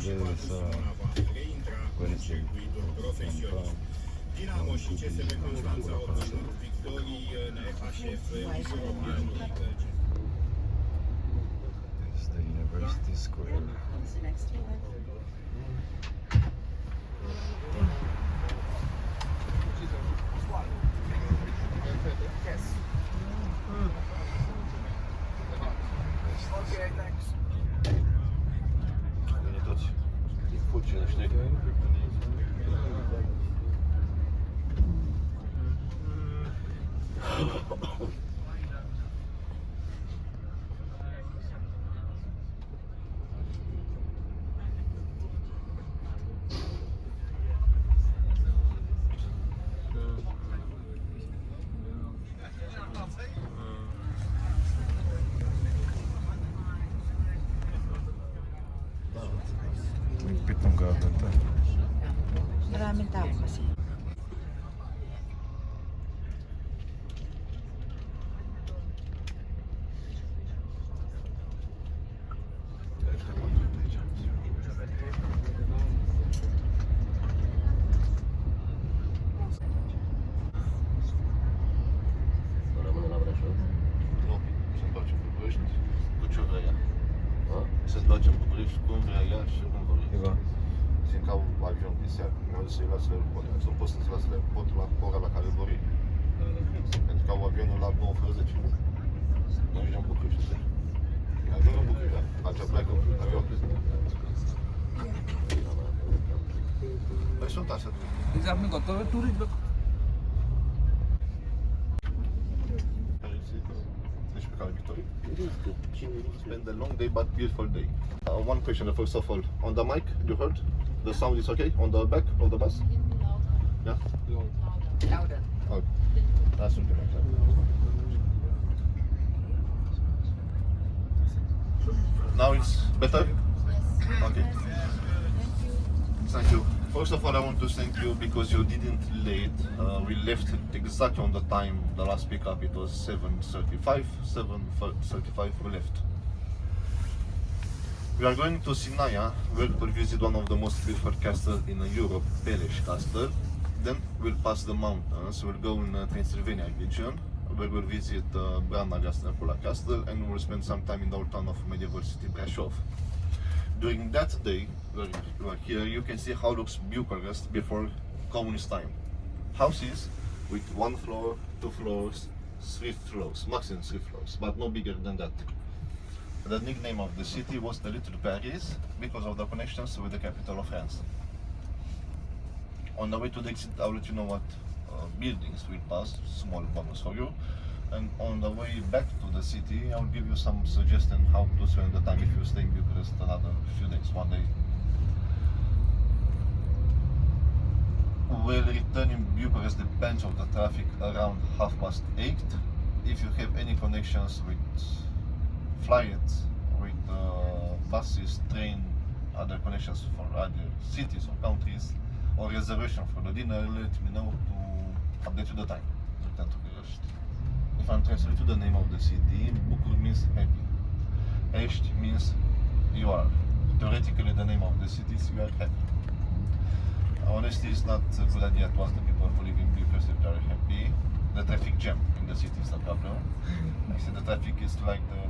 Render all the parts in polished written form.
vedere quali sono Dinamo și CSM Constanța au obținut victorii în FHF Europa League. It's the University Square. Okay, thanks. Vine toți. Fugi, știi? Pitun garden, da. Maraming tao kasi. Rămâne la Brașov? Nu, se întoarce în București cu ce vrea ea. Se întoarce în București cum vrea ea și cum vrea. Zic că au avion de seară, mi-au zis să-i lasă la aeroport, să-mi pot să-ți lasă la aeroport la ora la care vor ei. Pentru că au avionul la 9:10. Noi ajungem în București. Ajung în București, da? Altceva pleacă avion. Păi sunt așa. Examen gotowe, tury do... Deci pe care victorie. Spend a long day but beautiful day. One question first of all. On the mic, you heard? The sound is okay? On the back of the bus? Yeah? Louder. Oh. That's something like that. Now it's better? Yes. Okay. Thank you. First of all, I want to thank you because you didn't late. We left exactly on the time. The last pickup it was 7:35. 7:35 we left. We are going to Sinaia, where we'll visit one of the most beautiful castles in Europe, Peleș Castle. Then we'll pass the mountains. We'll go in Transylvania region, where we'll visit Prahova Castle, and we'll spend some time in the old town of medieval city Brașov. During that day, where you are here, you can see how looks Bucharest before communist time. Houses with 1 floor, 2 floors, 3 floors, maximum 3 floors, but no bigger than that. The nickname of the city was the Little Paris because of the connections with the capital of France. On the way to the exit, I'll let you know what buildings we passed, small bonus for you. And on the way back to the city, I'll give you some suggestions how to spend the time if you stay in Bucharest another few days, one day. We'll return in Bucharest, depends on the traffic, around 8:30. If you have any connections with flights, with buses, train, other connections for other cities or countries, or reservation for the dinner, let me know to update you the time. Return to Ploiești. If I'm translating to the name of the city, Bucur means happy. Ești means you are. Theoretically, the name of the city is you are happy. Honestly, it's not a good idea to ask the people who live in Bucharest if they are happy. The traffic jam in the city is the problem. I see the traffic is like the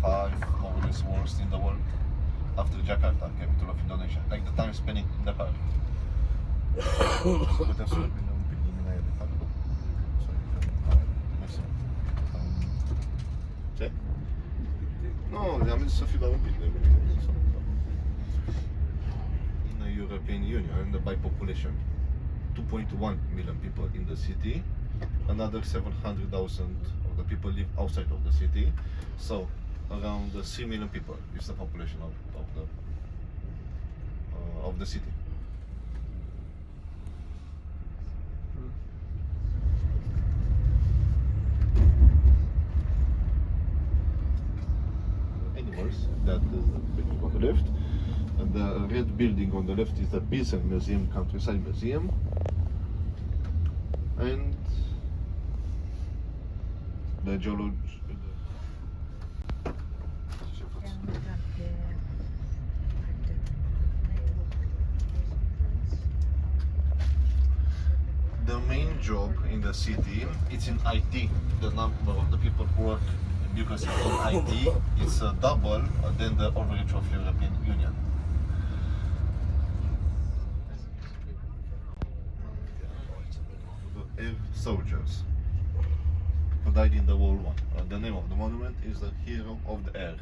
5 more or less worst in the world after Jakarta, capital of Indonesia. Like the time spending in the car. Putem să vorbim un pic din aia de fapt. Ce? Nu, am zis să fiu doar un pic de In the European Union, by population, 2.1 million people in the city, another 700,000 of the people live outside of the city, so around 3 million people is the population of the city. That is the building on the left, and the red building on the left is the Peasant Museum, Countryside Museum, and the geology. the main job in the city, it's in IT. The number of the people who work because in IT, it's double than the average of European Union. The air soldiers who died in the World War. The name of the monument is the Hero of the Air.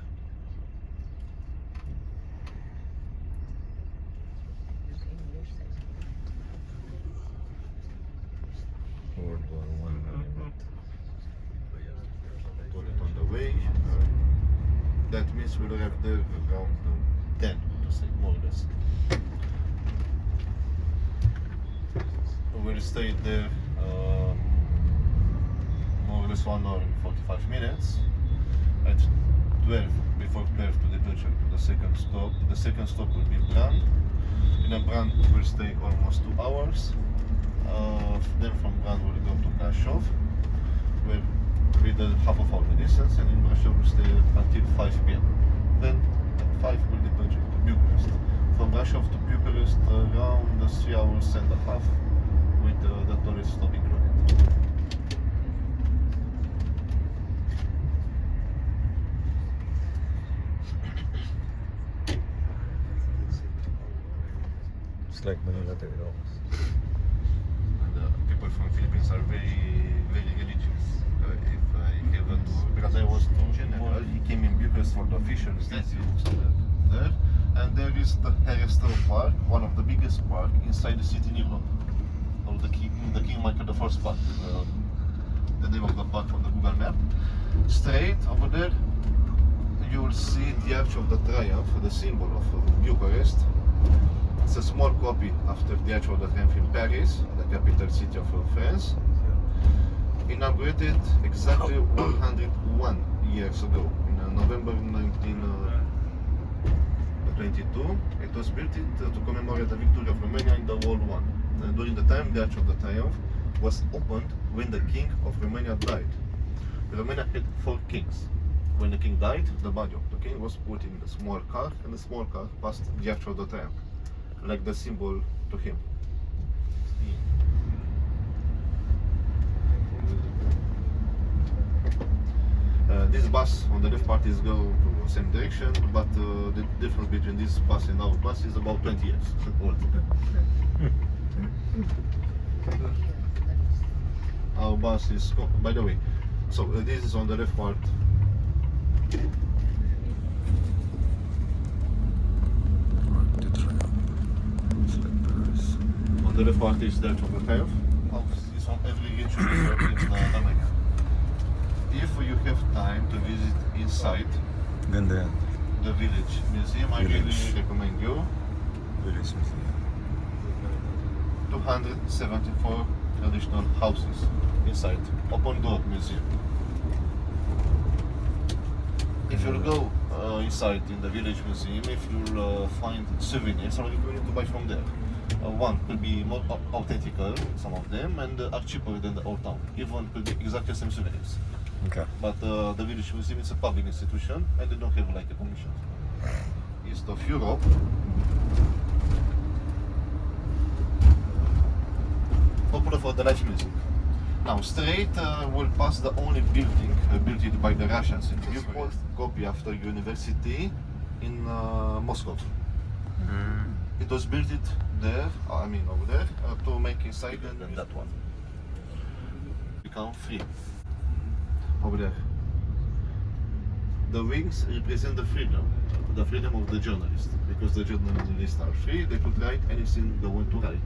World War I monument. Put it on the way. That means we'll arrive there around 10, to say more or less. We'll stay there more or less 1 hour and 45 minutes. At 12, before 12 to departure to the second stop. The second stop will be Bran. In Bran we'll stay almost 2 hours. Then from Bran we'll go to Brașov, where we did half of our distance, and in Brașov we'll stay until 5 p.m. Then at 5 we'll departure to Bucharest. From Brașov to Bucharest around 3 hours and a half with the tourist stop included. It's like Manila Terminal. People from Philippines are very religious. If I have a tour, because I was tour general, he came in Bucharest for the official statue there, and there is the Herester Park, one of the biggest park inside the city in Europe. Of the King Michael I Park, the name of the park from the Google map. Straight over there, you will see the Arch of the Triumph, the symbol of Bucharest. It's a small copy after the Arch of the Triumph in Paris, the capital city of France. Inaugurated exactly 101 years ago, in November 1922. It was built to commemorate the victory of Romania in the World War. During the time, the Arch of the Triumph was opened when the King of Romania died. Romania had 4 kings. When the king died, the body of the king was put in a small car, and the small car passed the Arch of the Triumph, like the symbol to him. This bus on the left part is go to the same direction, but the difference between this bus and our bus is about 20 years old. Our bus is, by the way, so this is on the left part. On the left part is the Arch of the Triumph. It's on every region in America. If you have time to visit inside Gândean. the village museum, I really recommend you. Village Museum. 274 traditional houses inside, open door museum. If you'll go inside in the village museum, if you'll find souvenirs, I'll recommend you to buy from there. One could be more authentic, some of them, and are cheaper than the old town. Even could be exactly the same souvenirs. Okay. But the village museum is a public institution and they don't have like a commission. East of Europe. Popular for the live music. Now straight we'll pass the only building built by the Russians in Bucharest, copy after university in Moscow. It was built there, over there, to make inside and that one. Become free. Over there. The wings represent the freedom of the journalist, because the journalists are free, they could write anything they want to write.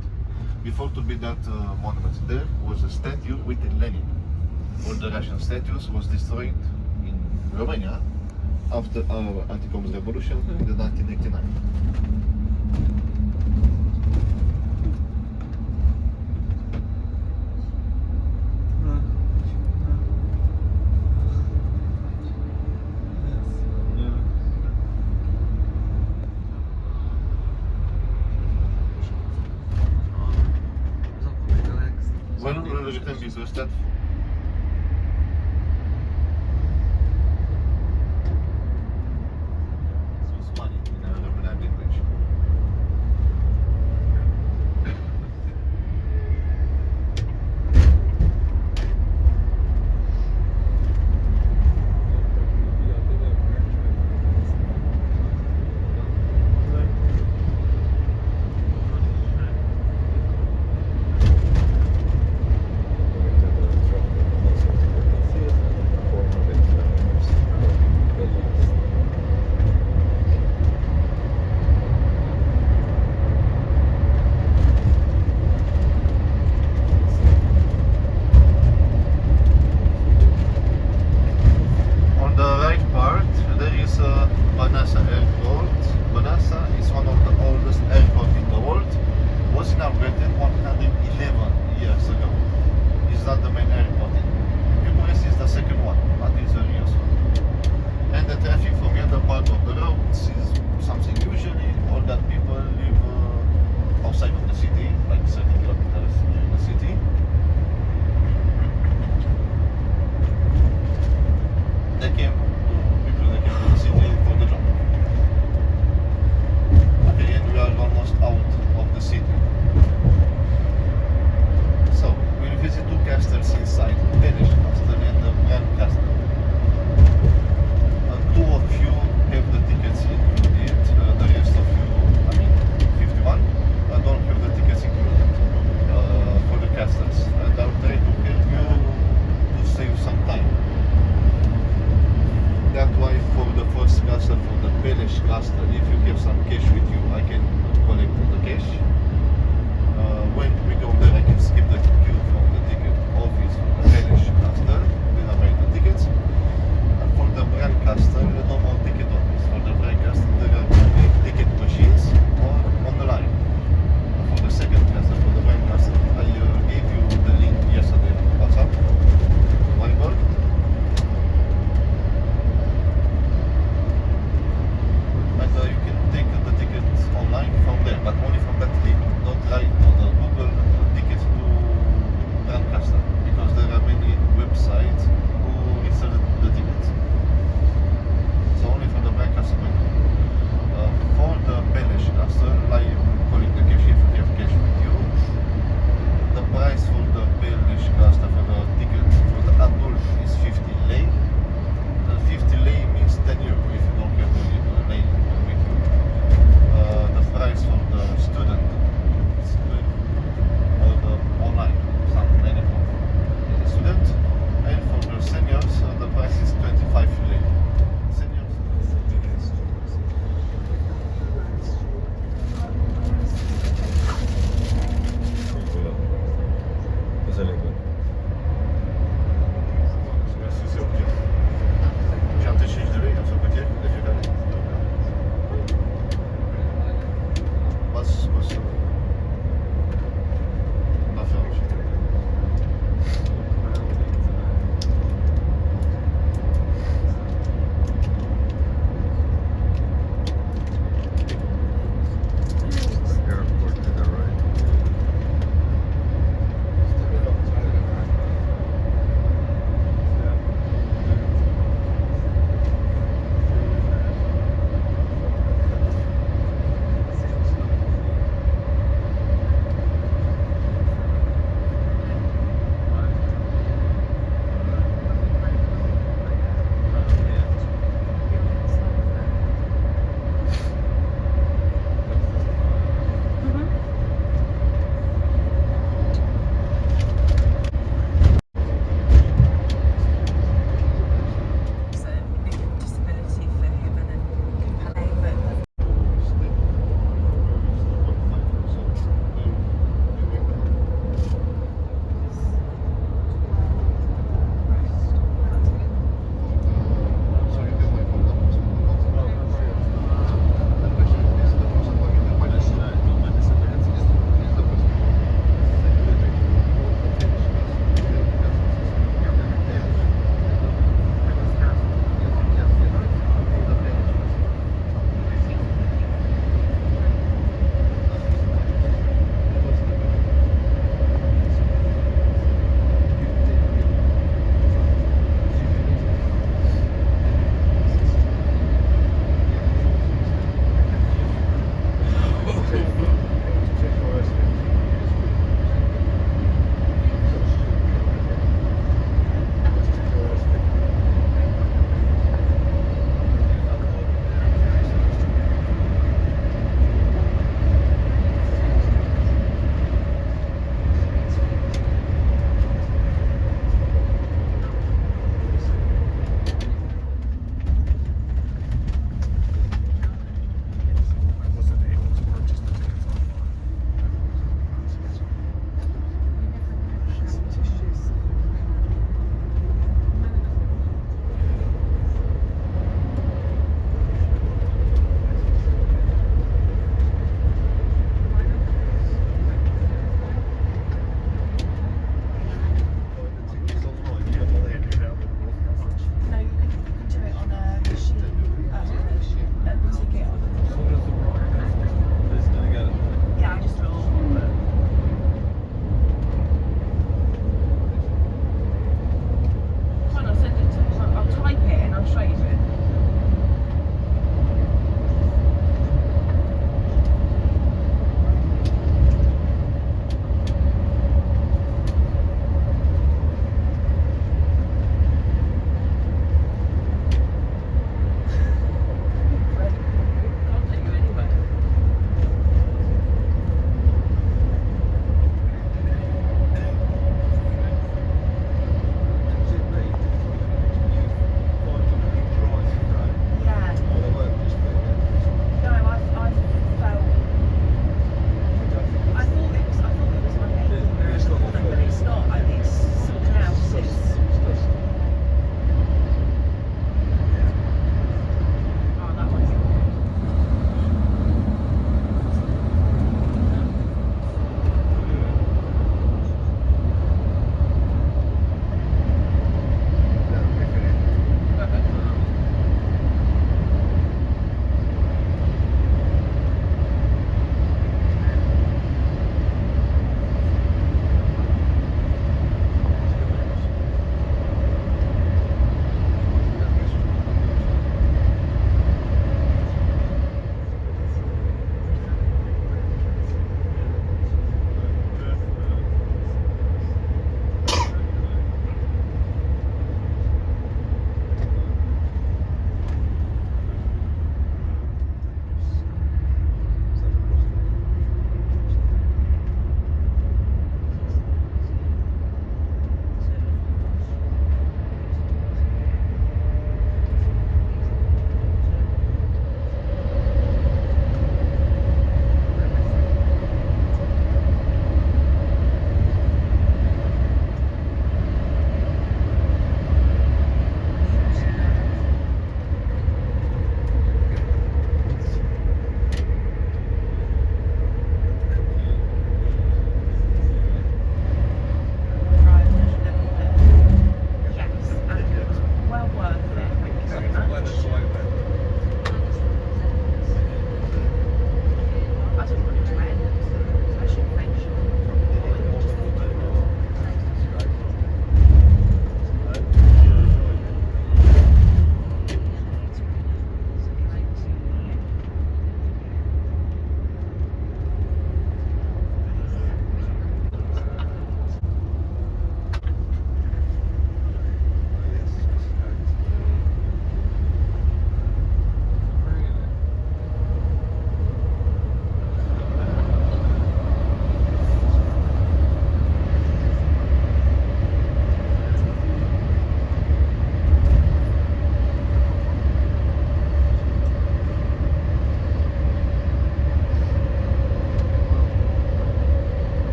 Before to be that monument, there was a statue with Lenin. All the Russian statues was destroyed in Romania after our anti-communist revolution in the 1989. When je ten bizar stad. It's money in a Romanian language.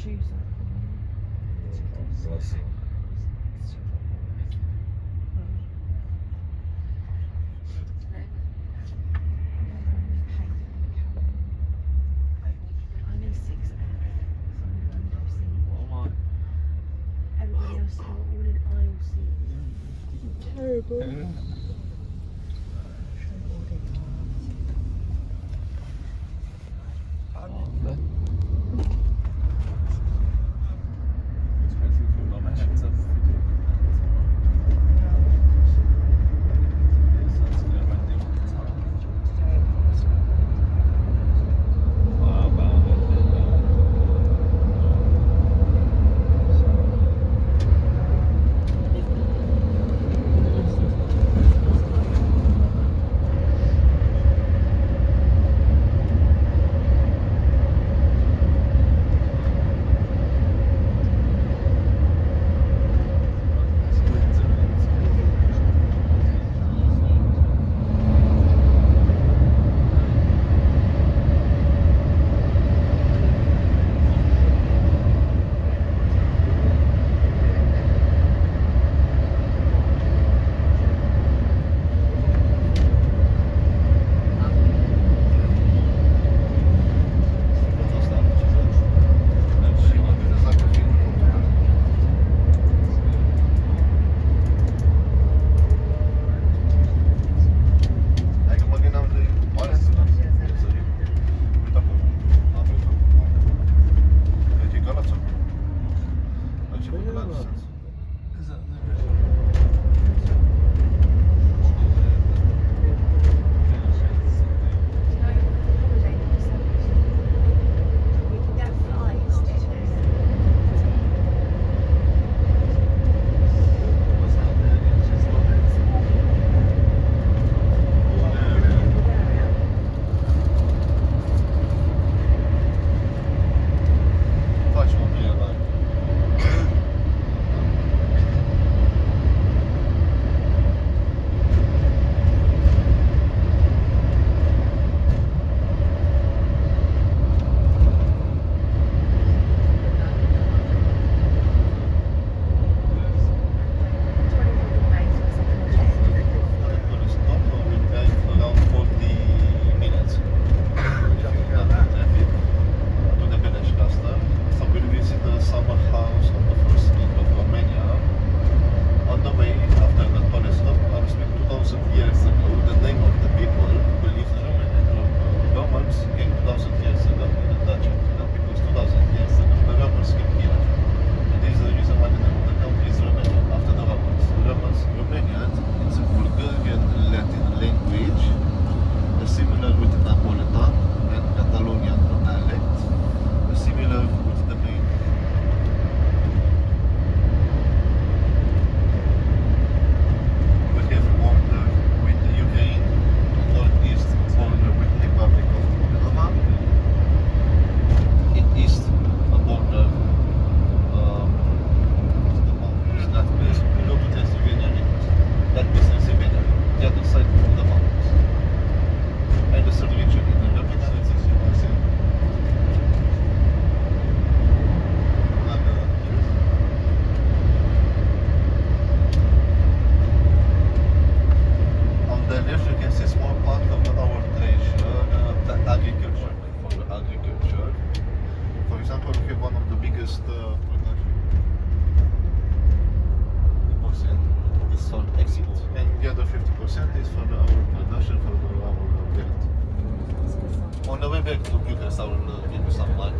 choose that. Brașov. Only 6 hours. Everybody else are all in aisle seats. Terrible.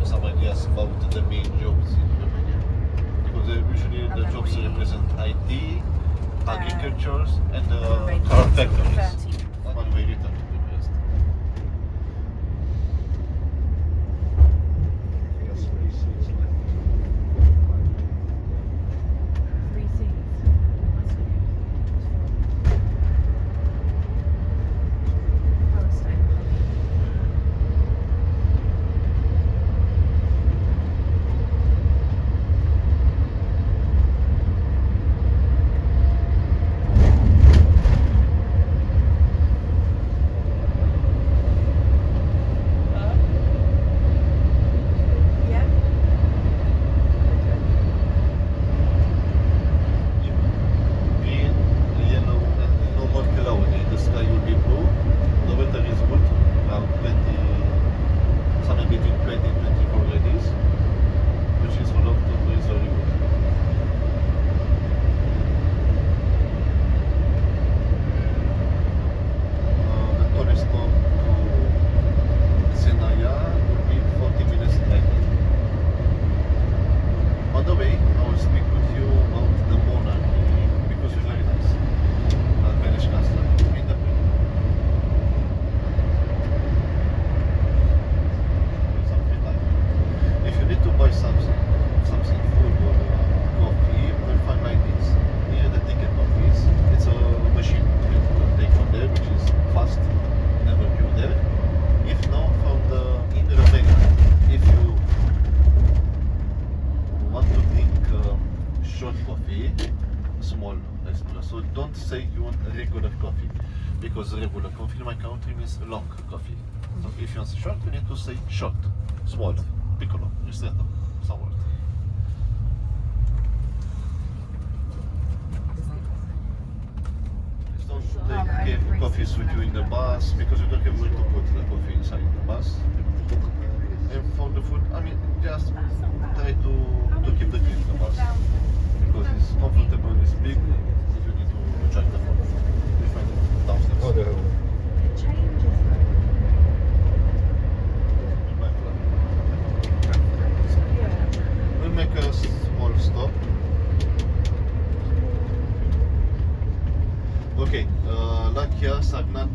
Some ideas about the main jobs in Romania. Because usually the jobs represent IT, agriculture, and car factories. One way written in Bucharest. On the way, I will speak with you about the monarchy because it's very nice. Peleș Castle. In the something like if you need to buy something, food or coffee, you'll find like this. Near the ticket office, it's a machine you can take from there, which is fast, never queue there. If not, from the in Romania, if you want to drink short coffee, small espresso, don't say you want regular coffee, because regular coffee in my country means long coffee. So if you want short, you need to say short, small, piccolo, ristretto, somewhat. Don't take coffees with you in the bus because you don't have where to put the coffee inside the bus. And for the food, I mean, just try to keep the clean in the bus because it's comfortable, it's big. If you need to check the food, you find it downstairs. Oh, they have It changes though. Yeah. We'll make a small stop. Okay, Lakia Sagnat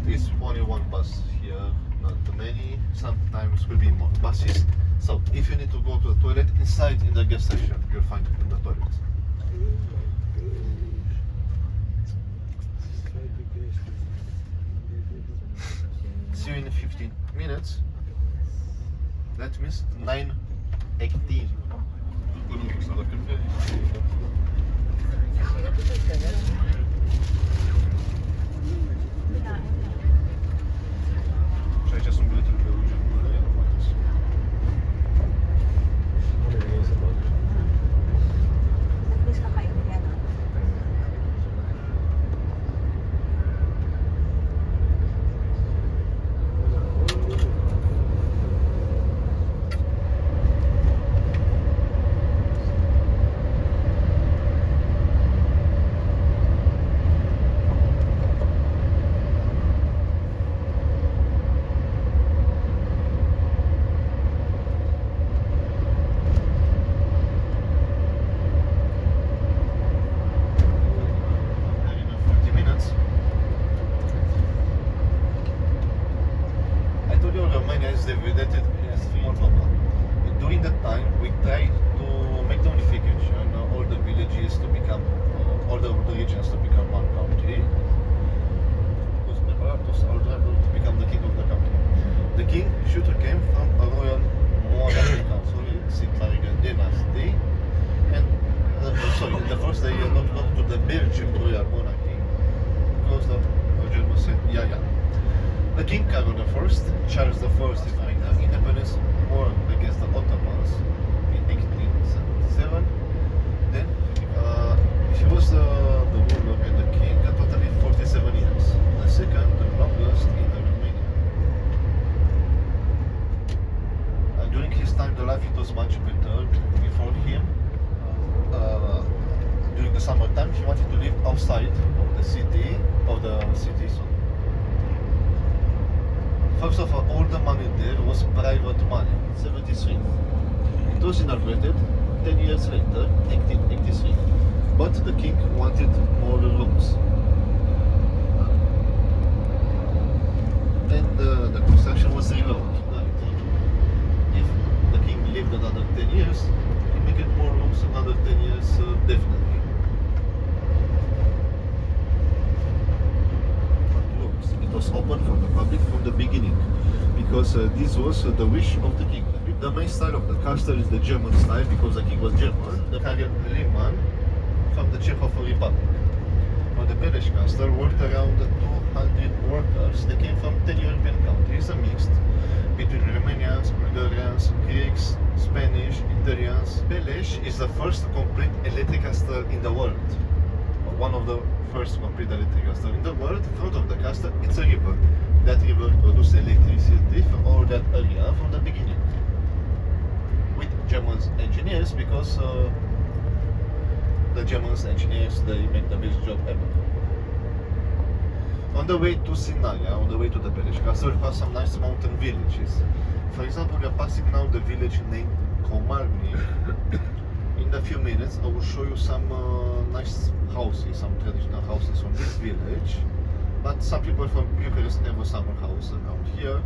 is only one bus here, not too many. Sometimes will be more buses. So if you need to go to the toilet inside in the gas station, you'll find it in the toilet. See you in 15 minutes. That means 9:18. Și aici sunt biletele pe Bucegi Mountains. What it is about it. Romania is divided in small Moldova. During that time, we tried to make the unification, all the villages to become, all the regions to become one country. Because preparatus al dragul to become the king of the country. The king should have came from a royal monarchy council, Sinaia dynasty, and sorry, the first they not belonged to the Belgian royal monarchy, because the Germans said, yeah. The King Carol I, Charles I defined the independence war against the Ottomans in 1877. Then he was the ruler and the king totally 47 years. The second, the longest in Romania. During his time, the life it was much better before him. During the summertime, he wanted to live outside of the city, so first of all the money there was private money, 73. It was inaugurated 10 years later, 1883. But the king wanted more rooms. And the construction was reloaded. If the king lived another 10 years, he make it more rooms another 10 years, definitely. It was open for the public from the beginning because this was the wish of the king. The main style of the castle is the German style because the king was German. The Carol I from the Czech Republic. For the Peleș Castle worked around 200 workers. They came from 10 European countries, a mixed between Romanians, Bulgarians, Greeks, Spanish, Italians. Peleș is the first complete electric castle in the world. One of the first complete electric castle in the world. In front of the castle, it's a river. That river produces electricity for all that area from the beginning. With German engineers, because the German engineers, they make the best job ever. On the way to Sinaia, on the way to the Peleș Castle, we have some nice mountain villages. For example, we are passing now the village named Comarni. a few minutes I will show you some nice houses, some traditional houses from this village. But some people from Bucharest have a summer house around here.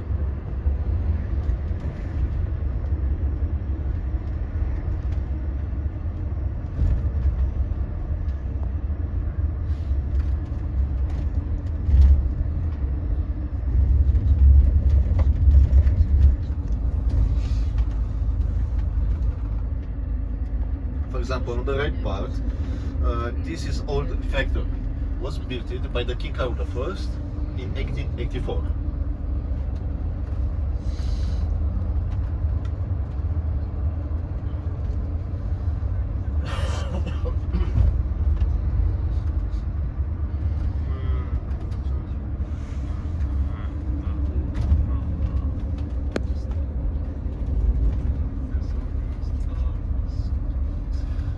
For example, on the right part, this is old factory. Was built by the King Carol I in 1884.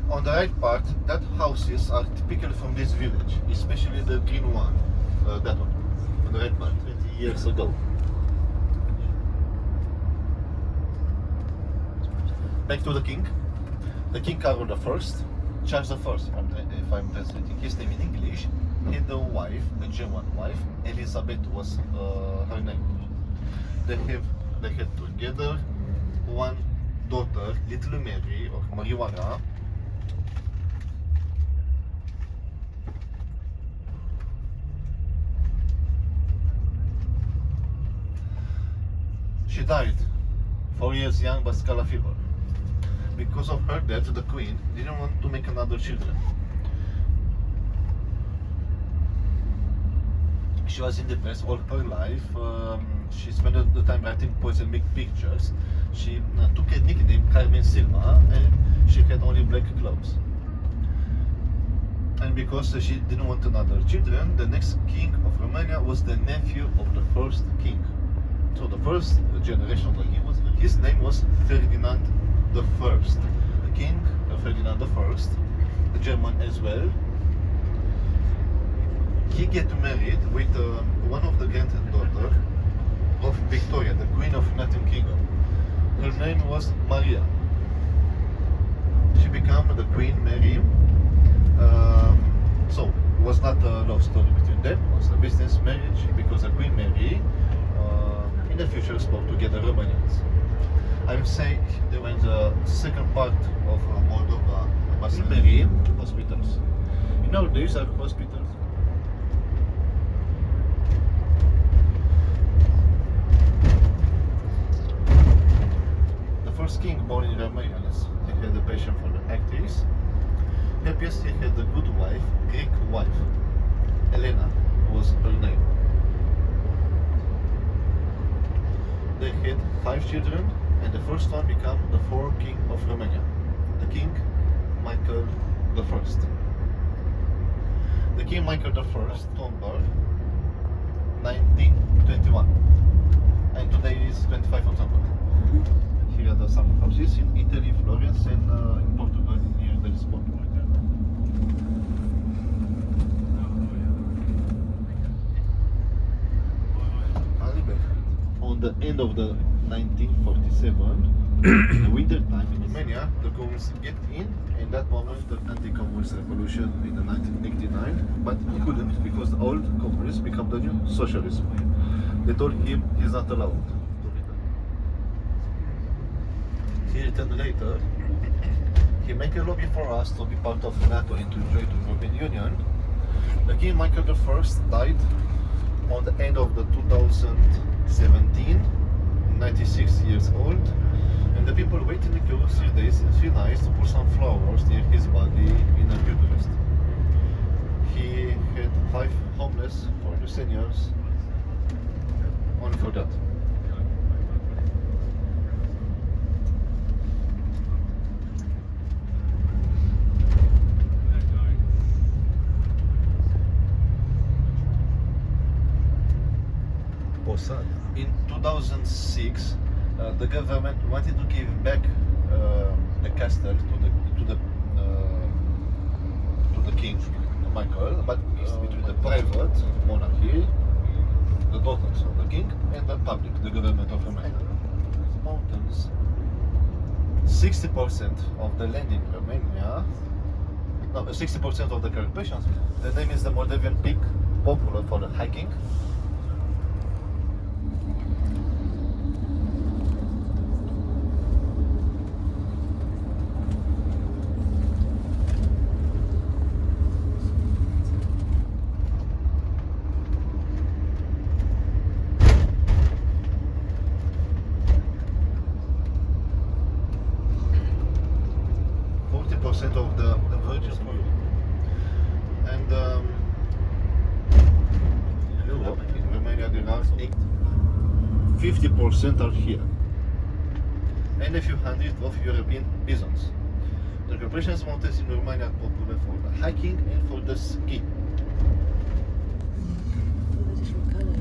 On the right part, that houses are typical from this village, especially the green one, that one, on the right part, 20 years ago. Back to the king. The King Carol I, Charles I, if I'm translating his name in English, had a wife, a German wife, Elizabeth was her name. They had together one daughter, Little Mary or Marioana. She died 4 years young by scarlet fever. Because of her death, the queen didn't want to make another children. She was in the press all her life. She spent the time writing poems and making pictures. She took a nickname, Carmen Silva, and she had only black clothes. And because she didn't want another children, the next king of Romania was the nephew of the first king. So the first generation of the king his name was Ferdinand the First. The king, Ferdinand the First, the German as well. He get married with one of the granddaughter of Victoria, the Queen of United Kingdom. Her name was Maria. She became the Queen Mary. So it was not a love story between them, it was a business marriage because the Queen Mary in the future spoke together Romanians. I would say they were in the second part of Moldova, Mary hospitals. Nowadays are hospitals. The first king born in Romania, he had a passion for the actors. Happiest he had a good wife, Greek wife. Elena was her name. They had 5 children, and the first one became the 4th king of Romania, the King Michael I. The King Michael I tombed birth 1921, and today is 25 October. Here are some houses in Italy, Florence, and in Portugal near the Lisbon. On the end of the 1947, in the winter time in Romania, the communists get in. In that moment, the anti-communist revolution in the 1989, but he couldn't because the old communists become the new socialism. They told him he's not allowed to return. He returned later. He made a lobby for us to be part of NATO and to join the European Union. The King Michael I died on the end of the 2017, 96 years old, and the people wait in the queue 3 days in Sinaia to put some flowers near his body in Bucharest. He had 5 homeless for the seniors, only for that. In 2006, the government wanted to give back the castle to the king Michael, but it's between the private monarchy, the daughters of the king, and the public, the government of Romania. Mountains. 60% of the land in Romania, no, 60% of the Carpathians, the name is the Moldavian peak, popular for the hiking. Of the virgins, and Europe, in Romania there are 50% are here, and a few hundred of European bisons. The Peleș Mountains in Romania are popular for the hiking and for the ski. All the different colours.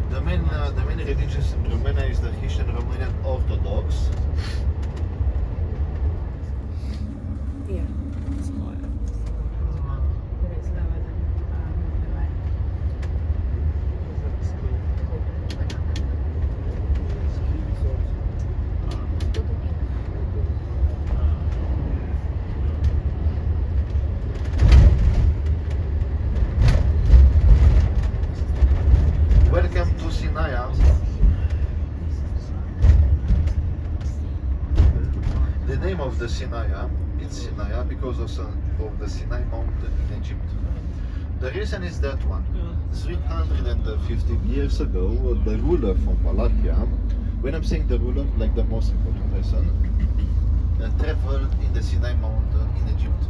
The main religions in Romania is the Christian Romanian Orthodox. Yeah. But it's lower than Welcome to Sinaia. The name of the Sinaia, it's Sinaia because of the Sinai mountain in Egypt. The reason is that one. 350 years ago, the ruler from Wallachia, when I'm saying the ruler, like the most important person, traveled in the Sinai mountain in Egypt.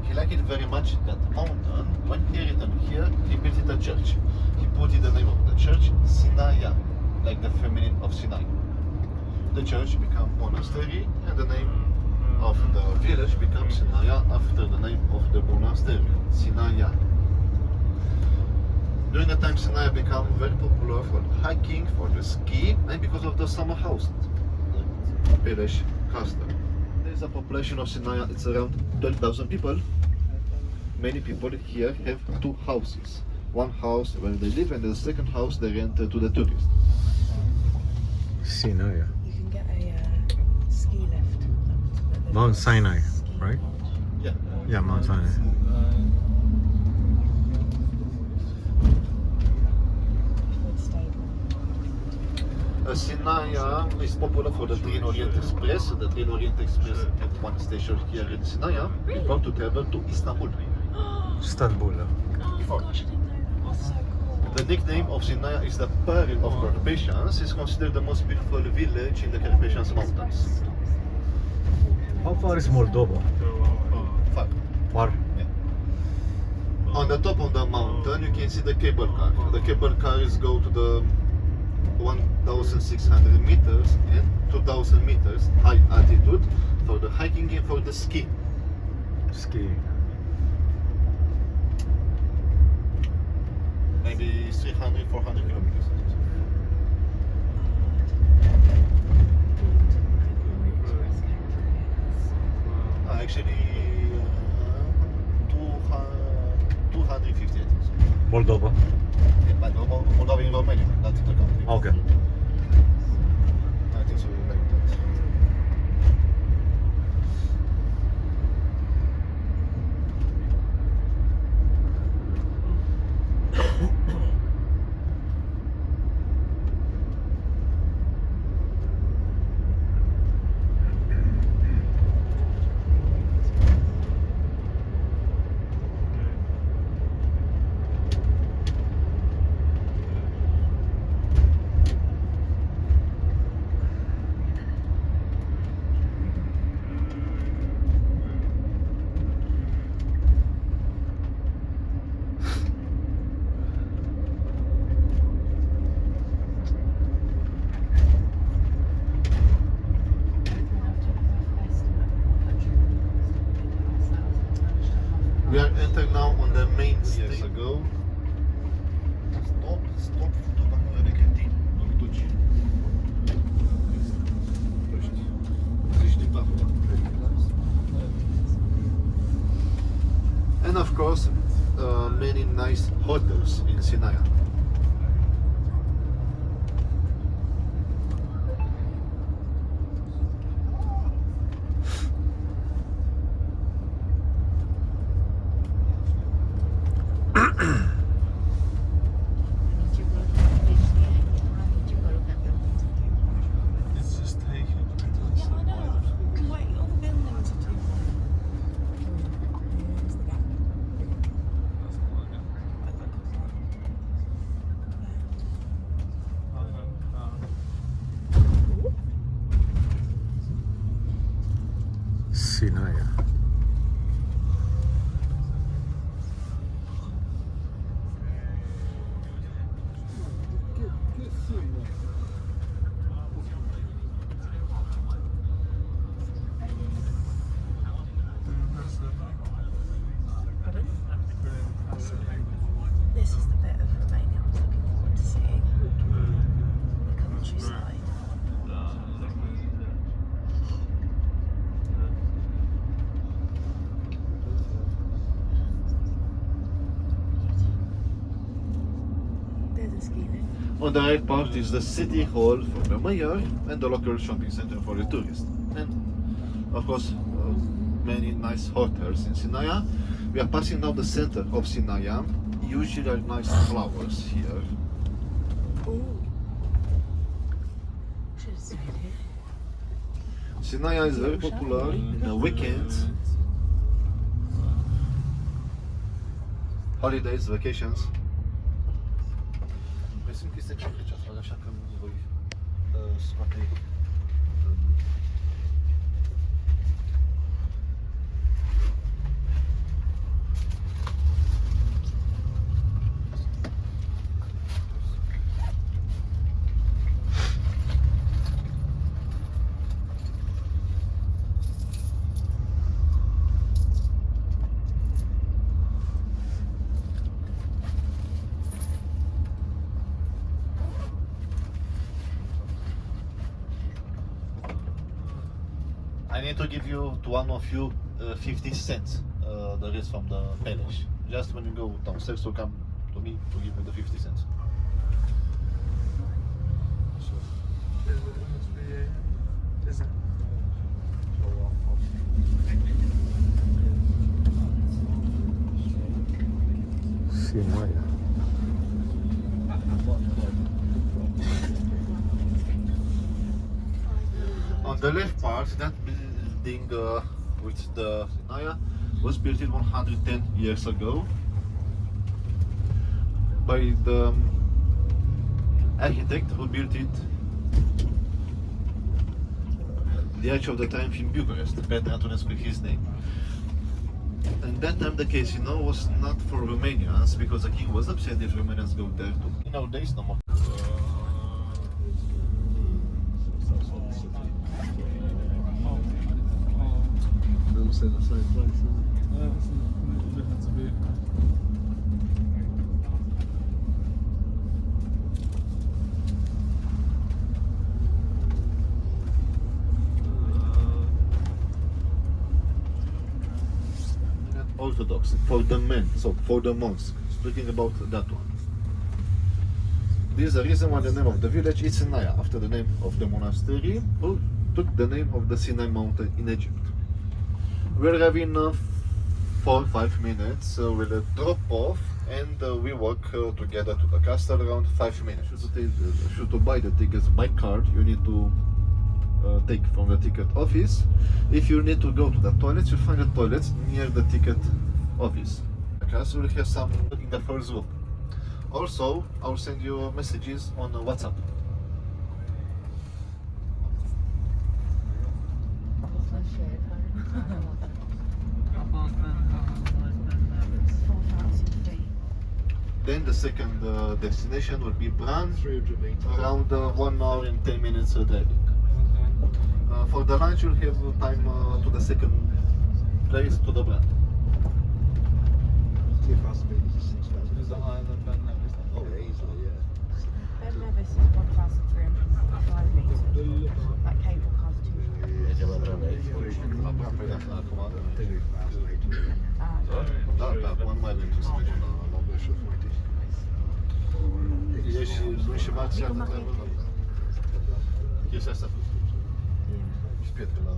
He liked it very much, that mountain. When he returned here, he built it a church. He put in the name of the church Sinaia, like the feminine of Sinai. The church became monastery, and the name of the village becomes Sinaia after the name of the monastery, Sinaia. During the time, Sinaia became very popular for hiking, for the ski, and because of the summer house, the Pelișor Castle. There's a population of Sinaia, it's around 12,000 people. Many people here have two houses. One house where they live, and the second house they rent to the tourists. Sinaia. you can get a ski lift up to the Mount Sinai, ski right? Yeah. Yeah, Mount Sinai. with stable. Sinaia is popular for the Train Orient Express. The Train Orient Express at one station here in Sinaia is going to travel to Istanbul. Istanbul. Oh gosh, I didn't know that. That's so cool. The nickname of Sinaia is the Pearl of Carpathians. It's considered the most beautiful village in the Carpathian Mountains. How far is Moldova? Far. Far. On the top of the mountain, you can see the cable car. The cable cars go to the 1,600 meters and 2,000 meters high altitude for the hiking and for the ski. Skiing. Maybe 300, 400 kilometers. Actually, 250, I think so. Moldova. But Moldova in Romania, not in the country. Okay. I think so, like that. We are entering now on the main street. Years ago. Stop fotografia de cretin. Nu duci. And of course, many nice hotels in Sinaia. Yeah, I know. Wait, all the buildings are too Sinaia. This is the bit of Romania I was looking forward to seeing. The countryside. There's a ski lift. On the right part is the city hall for the mayor and the local shopping center for the tourists. And of course, many nice hotels in Sinaia. We are passing now the center of Sinaia. Usually are nice flowers here. Ooh. Should have stayed here. Sinaia is very popular in the weekends, holidays, vacations. Mai sunt chestii ce fac așa că nu voi scoate. I need to give you to one of you 50 cents, the rest from the Peleș. Just when you go downstairs, to come to me to give you the 50 cents. Sinaia. The left part, that building with the Sinaia, was built in 110 years ago by the architect who built it the age of the time in Bucharest, Carol I of his name. And that time the casino was not for Romanians because the king was upset if Romanians go there too. Nowadays no more. They'll say the same place, Orthodox for the men, so for the monks. Speaking about that one. This is the reason why the name of the village is Sinaia, after the name of the monastery, who took the name of the Sinai mountain in Egypt. We're having 4 or 5 minutes. We'll drop off and we walk together to the castle around 5 minutes. Should to buy the tickets by card, you need to take from the ticket office. If you need to go to the toilets, you find the toilets near the ticket office. The castle will have some in the first room. Also, I'll send you messages on WhatsApp. Then the second destination will be Bran, around 1 hour and 10 minutes driving. For the lunch, you'll have time to the second place, to the Bran. Ben Nevis is 1,355 metres. That cable car's 200. Da, pe acum nu mai avem ce să mergem la Brașov. E și marți, iată, chestia asta. Și pietre la...